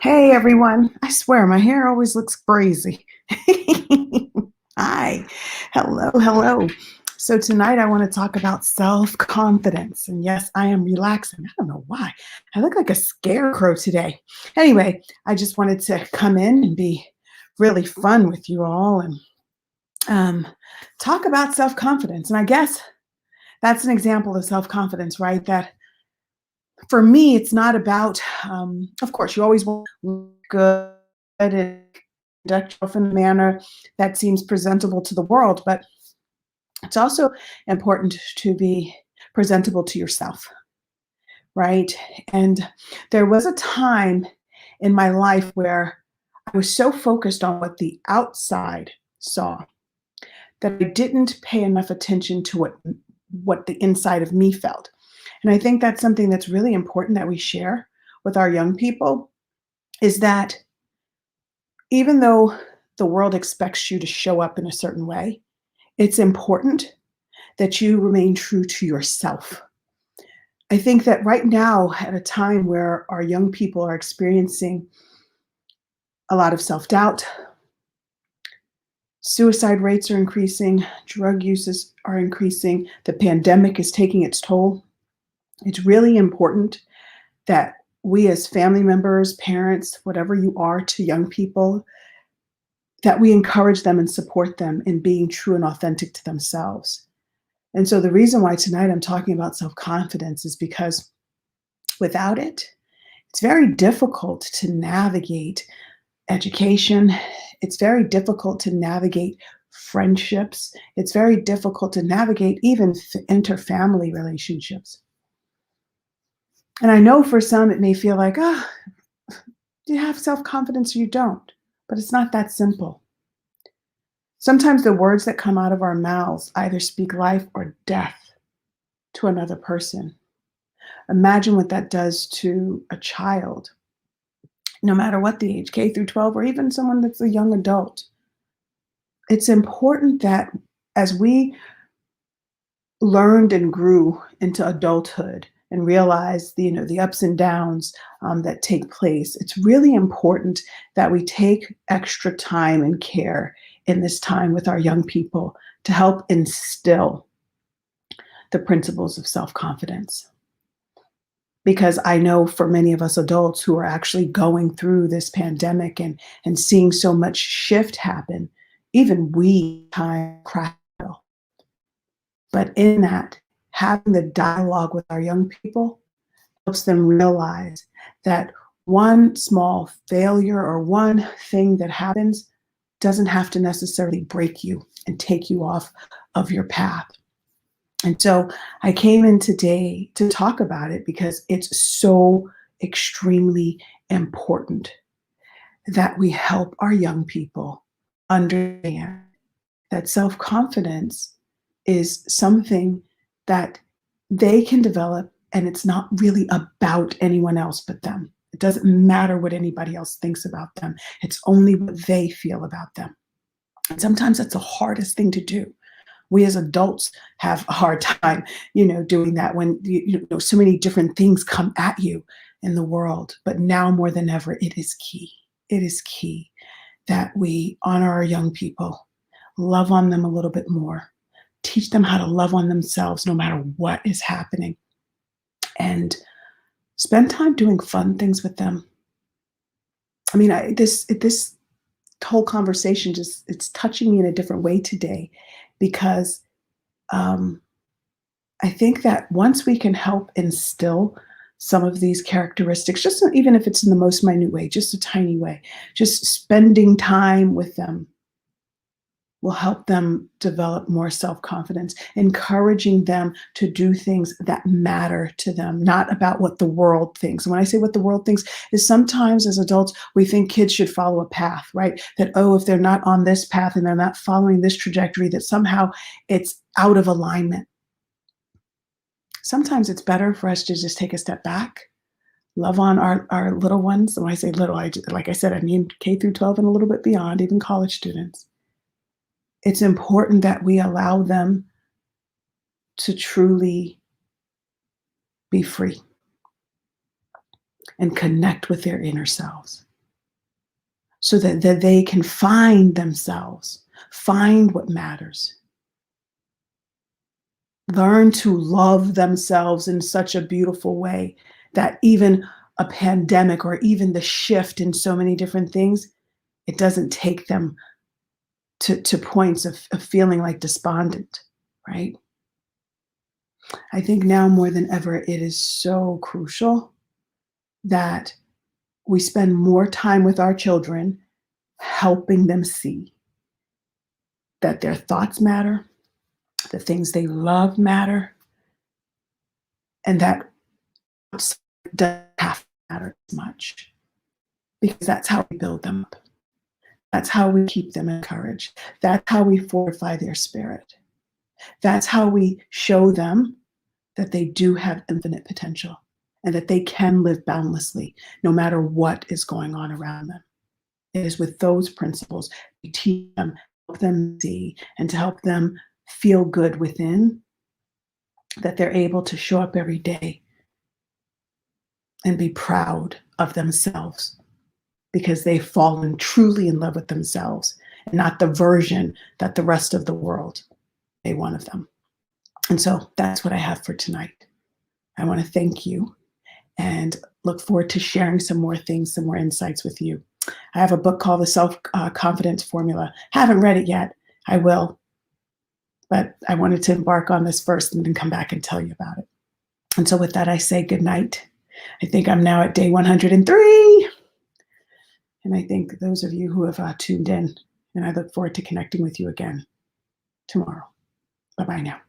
Hey everyone. I swear my hair always looks crazy. Hi. Hello, hello. So tonight I want to talk about self-confidence. And yes, I am relaxing. I don't know why. I look like a scarecrow today. Anyway, I just wanted to come in and be really fun with you all and um, talk about self-confidence. And I guess that's an example of self-confidence, right? That for me, it's not about, of course, you always want to look good and conduct yourself in a manner that seems presentable to the world, but it's also important to be presentable to yourself, right? And there was a time in my life where I was so focused on what the outside saw that I didn't pay enough attention to what the inside of me felt. And I think that's something that's really important that we share with our young people is that even though the world expects you to show up in a certain way, it's important that you remain true to yourself. I think that right now, at a time where our young people are experiencing a lot of self doubt, suicide rates are increasing, drug uses are increasing, the pandemic is taking its toll. It's really important that we, as family members, parents, whatever you are to young people, that we encourage them and support them in being true and authentic to themselves. And so the reason why tonight I'm talking about self-confidence is because without it, it's very difficult to navigate education. It's very difficult to navigate friendships. It's very difficult to navigate even inter-family relationships. And I know for some it may feel like, oh, do you have self-confidence or you don't? But it's not that simple. Sometimes the words that come out of our mouths either speak life or death to another person. Imagine what that does to a child, no matter what the age, K through 12, or even someone that's a young adult. It's important that as we learned and grew into adulthood and realized the ups and downs that take place, it's really important that we take extra time and care in this time with our young people to help instill the principles of self-confidence. Because I know for many of us adults who are actually going through this pandemic and seeing so much shift happen, even we kind of crack. But in that, having the dialogue with our young people helps them realize that one small failure or one thing that happens doesn't have to necessarily break you and take you off of your path. And so I came in today to talk about it because it's so extremely important that we help our young people understand that self confidence is something that they can develop, and it's not really about anyone else but them. It doesn't matter what anybody else thinks about them, it's only what they feel about them. And sometimes that's the hardest thing to do. We as adults have a hard time, doing that when so many different things come at you in the world. But now more than ever, it is key. It is key that we honor our young people, love on them a little bit more, teach them how to love on themselves no matter what is happening, and spend time doing fun things with them. I mean, this whole conversation just it's touching me in a different way today because um, I think that once we can help instill some of these characteristics, just even if it's in the most minute way, just a tiny way, just spending time with them will help them develop more self-confidence, encouraging them to do things that matter to them, not about what the world thinks. And when I say what the world thinks is sometimes as adults, we think kids should follow a path, right? That, oh, if they're not on this path and they're not following this trajectory, that somehow it's out of alignment. Sometimes it's better for us to just take a step back, love on our little ones. When I say little, like I said, I mean K through 12 and a little bit beyond, even college students. It's important that we allow them to truly be free and connect with their inner selves. so that they can find themselves, find what matters, learn to love themselves in such a beautiful way that even a pandemic or even the shift in so many different things, it doesn't take them to points of feeling like despondent, right? I think now more than ever, it is so crucial that we spend more time with our children, helping them see that their thoughts matter, the things they love matter, and that doesn't have to matter as much, because that's how we build them up. That's how we keep them encouraged. That's how we fortify their spirit. That's how we show them that they do have infinite potential and that they can live boundlessly no matter what is going on around them. It is with those principles we teach them, help them see, and to help them feel good within, that they're able to show up every day and be proud of themselves because they've fallen truly in love with themselves and not the version that the rest of the world may want of them. And so that's what I have for tonight. I want to thank you and look forward to sharing some more things, some more insights with you. I have a book called The Self-Confidence Formula. Haven't read it yet. I will. But I wanted to embark on this first and then come back and tell you about it. And so with that, I say good night. I think I'm now at day 103. And I thank those of you who have tuned in. And I look forward to connecting with you again tomorrow. Bye-bye now.